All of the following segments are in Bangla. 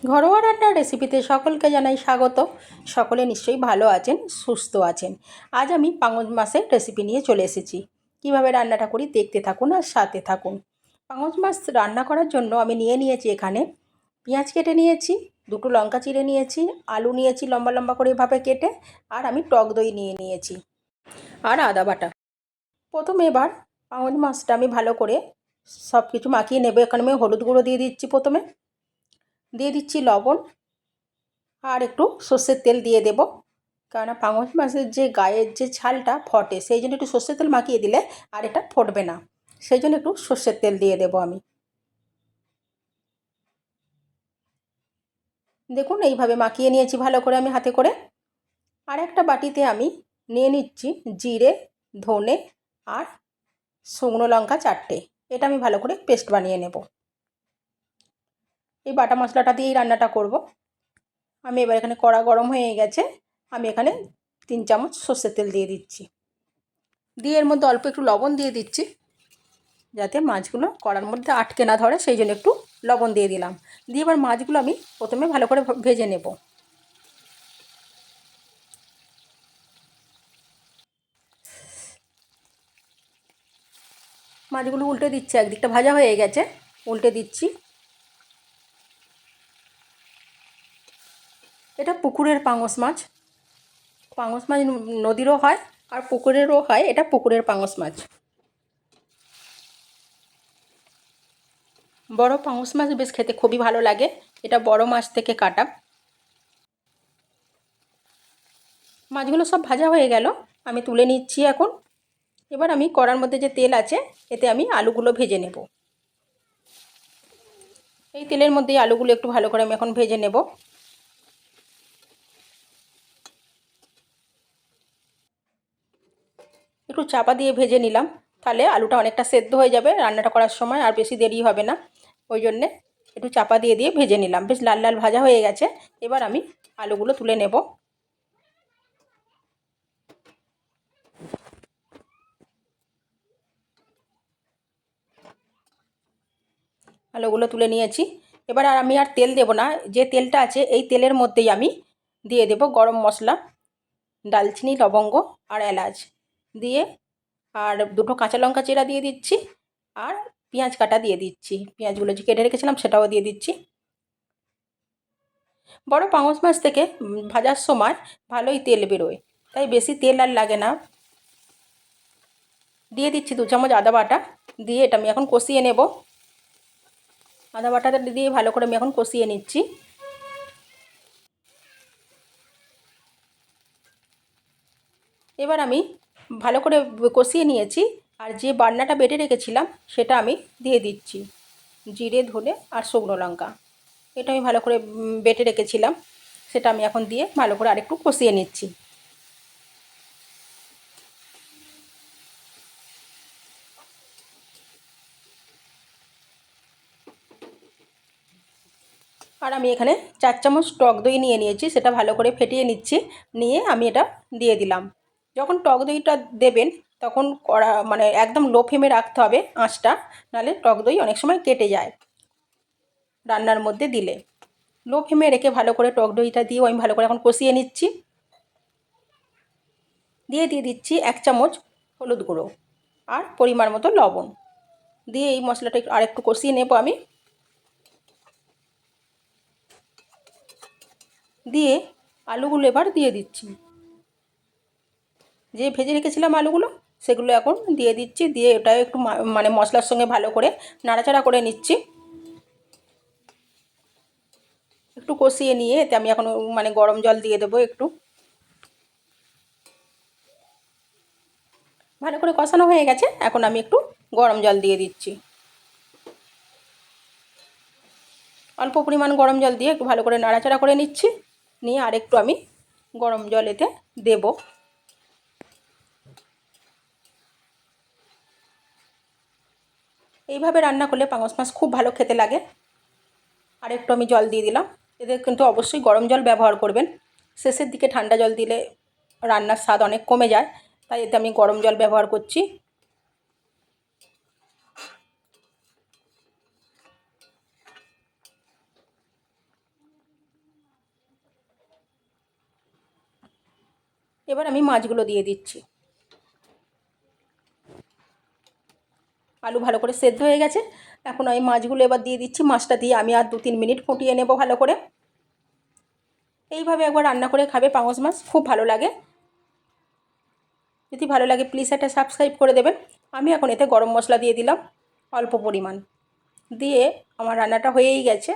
ঘরোয়া রান্নার রেসিপিতে সকলকে জানাই স্বাগত। সকলে নিশ্চয়ই ভালো আছেন, সুস্থ আছেন। আজ আমি পাঙাশ মাছের রেসিপি নিয়ে চলে এসেছি। কিভাবে রান্নাটা করি দেখতে থাকুন আর সাথে থাকুন। পাঙাশ মাছ রান্না করার জন্য আমি নিয়েছি এখানে পেঁয়াজ কেটে নিয়েছি, দুটো লঙ্কা চিড়ে নিয়েছি, আলু নিয়েছি লম্বা লম্বা করে এভাবে কেটে, আর আমি টক দই নিয়েছি আর আদা বাটা। প্রথমে এবার পাঙাশ মাছটা আমি ভালো করে সব কিছু মাখিয়ে নেব। এখানে আমি হলুদ গুঁড়ো দিয়ে দিচ্ছি, প্রথমে দিয়ে দিচ্ছি লবণ, আর একটু সর্ষের তেল দিয়ে দেব। কেননা পাঙাশ মাছের যে গায়ের যে ছালটা ফটে, সেই জন্য একটু সর্ষের তেল মাখিয়ে দিলে আর এটা ফটবে না। সেই জন্য একটু সর্ষের তেল দিয়ে দেব আমি। দেখুন এইভাবে মাখিয়ে নিয়েছি ভালো করে আমি হাতে করে। আর একটা বাটিতে আমি নিয়ে নিচ্ছি জিরে, ধনে আর শুকনো লঙ্কা 4টে। এটা আমি ভালো করে পেস্ট বানিয়ে নেব। এই বাটা মশলাটা দিয়েই রান্নাটা করব আমি। এবার এখানে কড়া গরম হয়ে গেছে, আমি এখানে 3 চামচ সর্ষের তেল দিয়ে দিচ্ছি। দিয়ে এর মধ্যে অল্প একটু লবণ দিয়ে দিচ্ছি, যাতে মাছগুলো কড়ার মধ্যে আটকে না ধরে, সেই জন্য একটু লবণ দিয়ে দিলাম। দিয়ে এবার মাছগুলো আমি প্রথমে ভালো করে ভেজে নেব। মাছগুলো উল্টে দিচ্ছি, একদিকটা ভাজা হয়ে গেছে, উল্টে দিচ্ছি। এটা পুকুরের পাঙাশ মাছ। পাঙাশ মাছ নদীরও হয় আর পুকুরেরও হয়, এটা পুকুরের পাঙাশ মাছ। বড় পাঙাশ মাছ বেশ খেতে খুবই ভালো লাগে, এটা বড় মাছ থেকে কাটা। মাছগুলো সব ভাজা হয়ে গেল, আমি তুলে নিচ্ছি এখন। এবার আমি কড়ার মধ্যে যে তেল আছে, এতে আমি আলুগুলো ভেজে নেব। এই তেলের মধ্যেই আলুগুলো একটু ভালো করে আমি এখন ভেজে নেব। একটু চাপা দিয়ে ভেজে নিলাম, তাহলে আলুটা অনেকটা সেদ্ধ হয়ে যাবে রান্নাটা করার সময়, আর বেশি দেরি হবে না। ওই জন্যে একটু চাপা দিয়ে ভেজে নিলাম। বেশ লাল লাল ভাজা হয়ে গেছে, এবার আমি আলুগুলো তুলে নেব। আলুগুলো তুলে নিয়েছি। এবার আমি আর তেল দেব না, যে তেলটা আছে এই তেলের মধ্যেই আমি দিয়ে দেব গরম মশলা, দালচিনি, লবঙ্গ আর এলাচ দিয়ে, আর দুটো কাঁচা লঙ্কা চেরা দিয়ে দিচ্ছি, আর পেঁয়াজ কাটা দিয়ে দিচ্ছি। পেঁয়াজগুলো যে কেটে রেখেছিলাম সেটাও দিয়ে দিচ্ছি। বড় পাঙাশ মাছ থেকে ভাজার সময় ভালোই তেল বেরোয়, তাই বেশি তেল আর লাগে না। দিয়ে দিচ্ছি 2 চামচ আদা বাটা, দিয়ে এটা আমি এখন কষিয়ে নেব। আদা বাটাটা দিয়ে ভালো করে আমি এখন কষিয়ে নিচ্ছি। এবার আমি ভালো করে কষিয়ে নিয়েছি, আর যে বাটনাটা বেটে রেখেছিলাম সেটা আমি দিয়ে দিচ্ছি। জিরে, ধনে আর শুকনো লঙ্কা, এটা আমি ভালো করে বেটে রেখেছিলাম, সেটা আমি এখন দিয়ে ভালো করে আরেকটু কষিয়ে নিচ্ছি। আর আমি এখানে 4 চামচ টক দই নিয়েছি, সেটা ভালো করে ফেটিয়ে নিচ্ছি। নিয়ে আমি এটা দিয়ে দিলাম। যখন টক দইটা দেবেন তখন মানে একদম লো ফ্লেমে রাখতে হবে আঁচটা, নাহলে টক দই অনেক সময় কেটে যায় রান্নার মধ্যে দিলে। লো ফ্লেমে রেখে ভালো করে টক দইটা দিয়েও আমি ভালো করে এখন কষিয়ে নিচ্ছি। দিয়ে দিচ্ছি 1 চামচ হলুদ গুঁড়ো আর পরিমাণ মতো লবণ। দিয়ে এই মশলাটা আরেকটু কষিয়ে নেব আমি। দিয়ে আলুগুলো এবার দিয়ে দিচ্ছি, যে ভেজে রেখেছিলাম আলুগুলো সেগুলো এখন দিয়ে দিচ্ছি। দিয়ে এটা একটু মানে মশলার সঙ্গে ভালো করে নাড়াচাড়া করে নিচ্ছি। একটু কষিয়ে নিয়ে এতে আমি এখন মানে গরম জল দিয়ে দেবো একটু। ভালো করে কষানো হয়ে গেছে, এখন আমি একটু গরম জল দিয়ে দিচ্ছি। অল্প পরিমাণ গরম জল দিয়ে একটু ভালো করে নাড়াচাড়া করে নিচ্ছি। নিয়ে আরেকটু আমি গরম জল এতে দেব। এইভাবে রান্না করলে পাঙাশ মাছ খুব ভালো খেতে লাগে। আরেকটু আমি জল দিয়ে দিলাম। এতে কিন্তু অবশ্যই গরম জল ব্যবহার করবেন। শেষের দিকে ঠান্ডা জল দিলে রান্নার স্বাদ অনেক কমে যায়, তাই এতে আমি গরম জল ব্যবহার করছি। এবার আমি মাছগুলো দিয়ে দিচ্ছি। আলু ভালো করে সেদ্ধ হয়ে গেছে। এখন আমি মাছগুলো এবার দিয়ে দিচ্ছি। মাছটা দিয়ে আমি আর 2-3 মিনিট ফুটিয়ে নেব ভালো করে। এইভাবে একবার রান্না করে খাবে পাঙাশ মাছ, খুব ভালো লাগে। যদি ভালো লাগে প্লিজ একটা সাবস্ক্রাইব করে দেবেন। আমি এখন এতে গরম মশলা দিয়ে দিলাম অল্প পরিমাণ, দিয়ে আমার রান্নাটা হয়েই গেছে।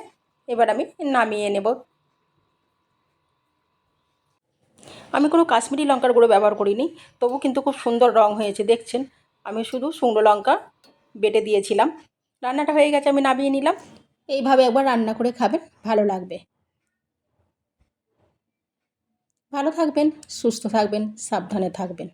এবার আমি নামিয়ে নেব। আমি কোনো কাশ্মীরি লঙ্কার গুঁড়ো ব্যবহার করিনি, তবু কিন্তু খুব সুন্দর রং হয়েছে দেখছেন। আমি শুধু শুকনো লঙ্কা বেটে দিয়েছিলাম। রান্নাটা হয়ে গেছে, আমি নামিয়ে নিলাম। এইভাবে একবার রান্না করে খাবেন, ভালো লাগবে। ভালো থাকবেন, সুস্থ থাকবেন, সাবধানে থাকবেন।